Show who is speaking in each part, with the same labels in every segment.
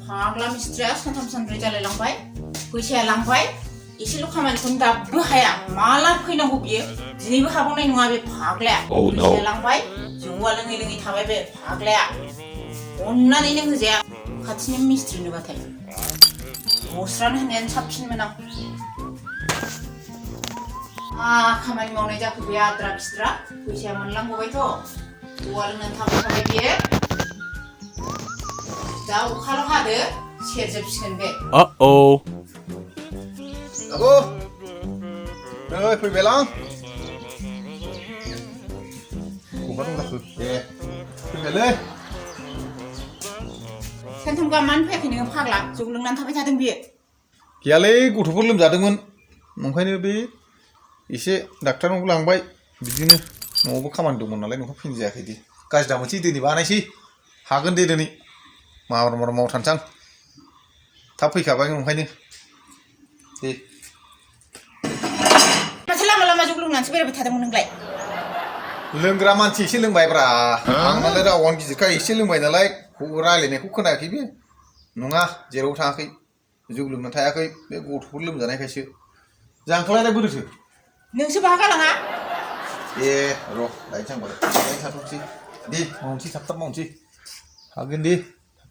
Speaker 1: फाग्ला मिस्ट्रिया सानथाम सानब्रै जालायलांबाय फैसाया लांबाय एसेल' खामानिखौनो दाबो हाया माला फैनांगौ बियो दिनैबो हाबावनाय नङा बे फाग्लाया फैसाया लांबाय जौआ लोङै लोङै थाबाय बे फाग्लाया अननानैनो होजाया खाथिनि मिस्ट्रिनोबाथाय गस्रानो होनायानो साबसिनमोन आं खामानि मावनाय जाखो बे आद्रा खिद्रा फैसाया मोनलांबावबायथ' जौआ लोंनानै थाबाय बियो दा अखाल' हादो सेरजोबसिगोन बे
Speaker 2: Ako! Ơi, phải về lắm! Ủa, bắt không đặt được. Phải về lên!
Speaker 1: सानथाम गाहामानो फैयाखै नोङो फाग्ला जौ लोंनानै थाबाय थादों बियो
Speaker 2: गैयालै गथ'फोर लोमजादोंमोन ओंखायनो बे एसे डाक्टारनावबो लांबाय बिदिनो न'आवबो खामानि दंमोन नालाय न'खौ फैनाय जायाखै दि गाज्रि दामोनसै दिनै बानायसै हागोन दे दिनै माबार मावथारनोसै आं थाब फैखाबाय ओंखायनो दे
Speaker 1: माथो लामा लामा जौ लोंनानैसो बेरायबाय थादोंमोन नोंलाय
Speaker 2: लोंग्रा मानसि एसे लोंबायब्रा आं नालाय रावानो गिदिरखा एसे लोंबाय नालाय रायलायनायखौ खोनायाखै बे नङा जेरावबो थाङाखै जौ लोंना थायाखै बे गथ'फोर लोमजानायखायसो जांख्लायालाय बोरैथो
Speaker 1: नोंसो बाहा गालाङा
Speaker 2: ए र' लायनोसै आंबो लायनो थाथ'नोसै दे मावनोसै थाब मावनोसै हागोन दे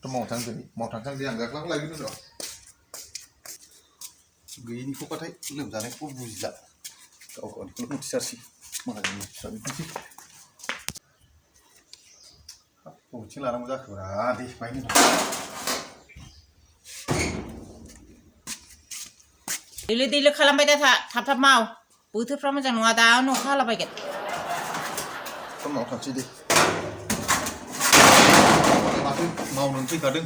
Speaker 2: थाब मावथां दिनै मावथांसै दे आं जांख्लाखौ लायगोन र' गैयिनिखौबाथाय लोमजानायखौ बुजिला गाव गावनिखौल' मिथिथारसै मालायनि मिथिला बिदिसै बबेथिं लानांगौ जाखोब्रा दे बायनो
Speaker 1: दैलो दैलो खालामबाय दा थाब थाब माव बोथोरफ्रा मोजां नङा दा अखा हालाबायगोन
Speaker 2: थाब मावथांसै दे माथो मावनो फैखादों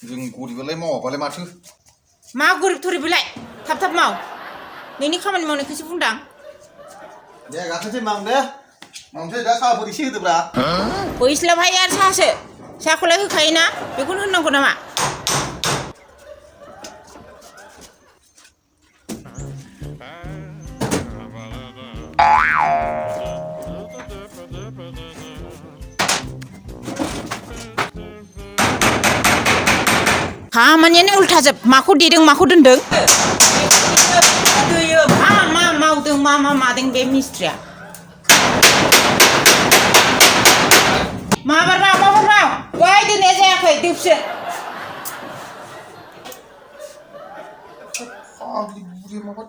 Speaker 2: जों गरिबालाय मावाबालाय माथो
Speaker 1: मा गरिब थरिबलाय थाब थाब माव नोंनि खामानि मावनायखौसो बुंदां
Speaker 2: दे गाखोसै माव दे मावनोसै दा साहाफोर एसे होदोब्रा
Speaker 1: बैस्लाबहाय आरो साहासो साहाखौलाय होखायोना बेखौनो होननांगौ नामा खामानियानो उल्थाजोब माखौ देदों माखौ दोनदों मा मावदों मा मादों बे मिस्ट्रिया माबार माव गय दोननाया जायाखै दोबसो
Speaker 2: फाग्लि बुरि माबा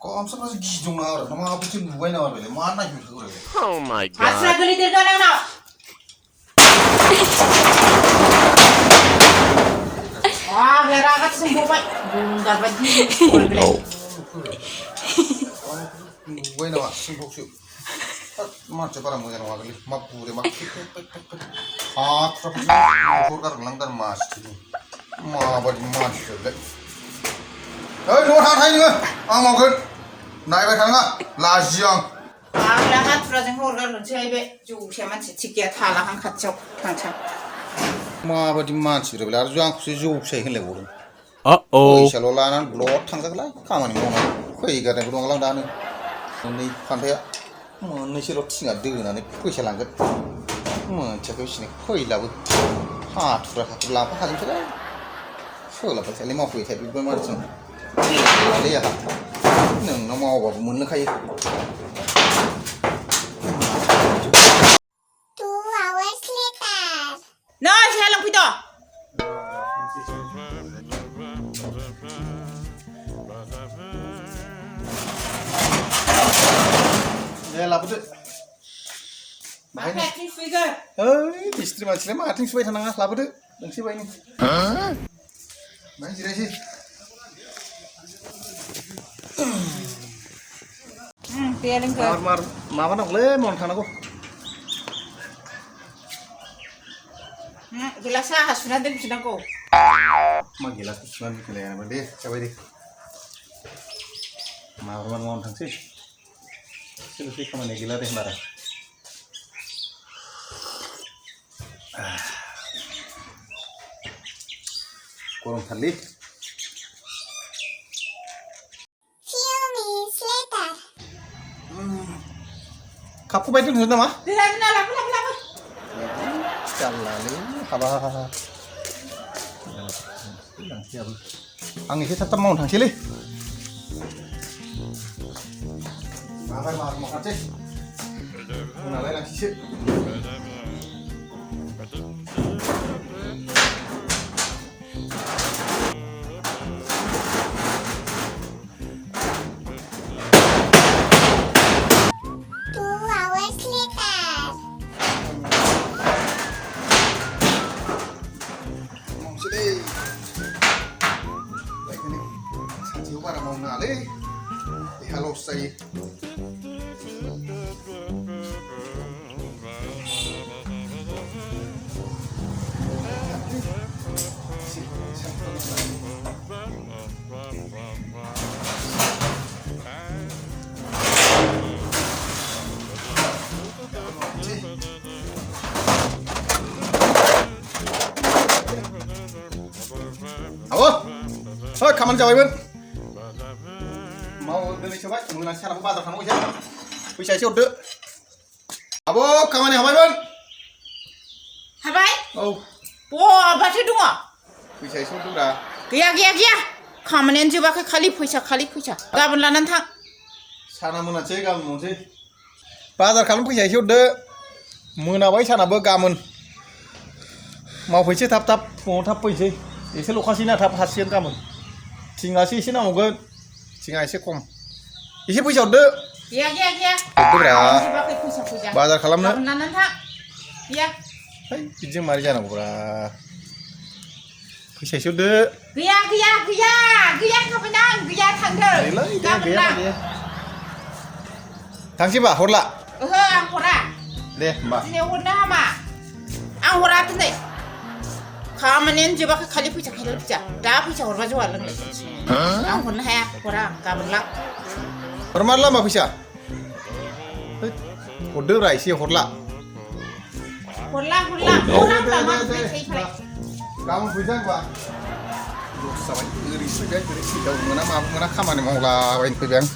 Speaker 2: गामसाफ्रासो गिदं नाङा आरो माबाफोरसो नुबाय नामा बेलाय मा नायफैखो ओरैलाय
Speaker 3: Oh my god.
Speaker 1: हास्रा गोलैदेरगोन आंनाव फाग्ला रागासो जोंबावबाय गंगार बायदि
Speaker 2: नुबाय नामा सिंखौसो मानसिया बारा मोजां नङा गोलै मा बुरि मा हाथुराफोरसो न'खर गारगोनलां मानसि माबायदि मानसिफोरलाय ओइ न'आव थांखायो नोङो आं मावगोन नायबाय थानाङा लाजियो आं
Speaker 1: फाग्ला हाथुराजों हरगारहरनोसै बे जौसाया मानसि थिग गैया थालाहां खाथियाव थांसां
Speaker 2: माबायदि मानसिफोर बेलाय आरो आंखौसो जौ फिसाय होनलायबावदों फैसाल' लानानै ब्लद थांजागोनलाय खामानि मावनानै फैगारनायबो नंलां दानो मोननै फान्थाया मोननैसोल' थिङा दोनानै फैसा लांगोन मोनथियाखै बिसिनि फैलाबो हाथुरा लांफाखाजोबसैलाय सोलाबबाय थालाय मावफैबाय थायो बेबो मानसिजों गैयालै आंहा नोंनाव मावबाबो मोनलोंखायो
Speaker 1: नै साहा लांफैद'
Speaker 2: दे लाबोदो
Speaker 1: माथो आथिं सुहैगोन
Speaker 2: ओइ मिस्ट्रि मानसिलाय मा आथिं सुबाय थानाङा लाबोदो गंसे बायनो बाहाय जिरायसै
Speaker 1: दैया लोंगोन
Speaker 2: माबानांगौलै मावनो थांनांगौ
Speaker 1: गिलासा आहा सुनानै दोनफिननांगौ
Speaker 2: मा गिलासखौ सुनानै दोनफिनलाया दे जाबाय दे मावनो थांसै सोलोंसै खामानिया गैला दे होनबारा गरमथारलै kapku baik itu nama?
Speaker 1: Lapu.
Speaker 2: Jalan, haba. आं एसे थाब थाब मावनो थांसैलै माखासे मोनालाय लांसैसो बारा मावनो नाङालै देहा लस जायो Alo, खामानि जाबायमोन mau दिनै सोबाय मोनानि सानावबो बाजाराव थांनांगौ एसे फैसा एसे हरदो आब' खामानि हाबायमोन
Speaker 1: हाबाय
Speaker 2: औ
Speaker 1: बहाबाथो दङ
Speaker 2: फैसा एसे हरदोब्रा
Speaker 1: गैया खामानियानो जोबाखै खालि फैसा गाबोन लानानै थां
Speaker 2: साना मोनासै गाबोन मावनोसै बाजार खालामनो फैसा एसे हरदो मोनाबाय सानाबो गाबोन मावफैसै थाब फुङाव थाब फैसै एसे ल'खासैना थाब हासिगोन गाबोन थिङासो एसे नांबावगोन थिङा एसे खम एसे फैसा हरदो
Speaker 1: गैया
Speaker 2: हरदोब्रा बाजार खालामनो
Speaker 1: गाबोन लानानै थां गैया
Speaker 2: है बिदिजों मारै जानांगौब्रा फैसा एसे हरदो
Speaker 1: गैया होनखाबायना आं गैया थांदो गाबोन ला
Speaker 2: थांसैबा हरला
Speaker 1: ओहो आं हरा
Speaker 2: दे होमबा
Speaker 1: दिनै हरनो हामा आं हरा दिनै खामानियानो जोबाखै खालि फैसा दा फैसा हरबा जौआ लोंलायसै आं हरनो हाया हरा आं गाबोन ला
Speaker 2: हरमार लामा फैसा हरदोब्रा एसे हरला गाबोन फैसा होनबा लस जाबाय ओरैसो फैबाय ओरै सिगाङाव मोना माबो मोना खामानि मावलाबायनो फैबाय आं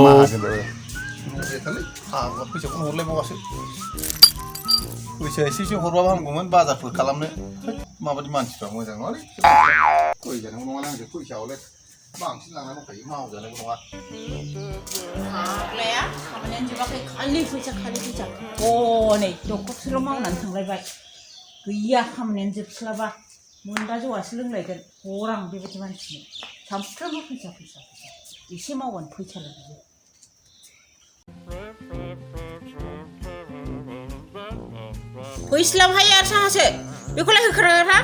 Speaker 2: माहाजोनबो थालै फाग्ला फैसाखौनो हरलायबावासो फैसा एसेसो हरबाबो हामगौमोन बाजारफोर खालामनो माबायदि मानसिफ्रा मोजां नङालै फैजानांगौ नङालै आंजों फैसायावलाय बांसिन लांना दंखायो मावजानायबो नङा
Speaker 1: फाग्लाया खामानियानो जोबाखै खालि फैसा हनै दखरसेल' मावनानै थांलायबाय गैया खामानियानो जोबस्लाबा मोनबा जौआसो लोंलायगोन हरा आं बेबायदि मानसिनो सानफ्रोमबो फैसा एसे मावबानो फैसा लुबैयो फैस्लाबहाय आरो साहासो बेखौलाय होखारा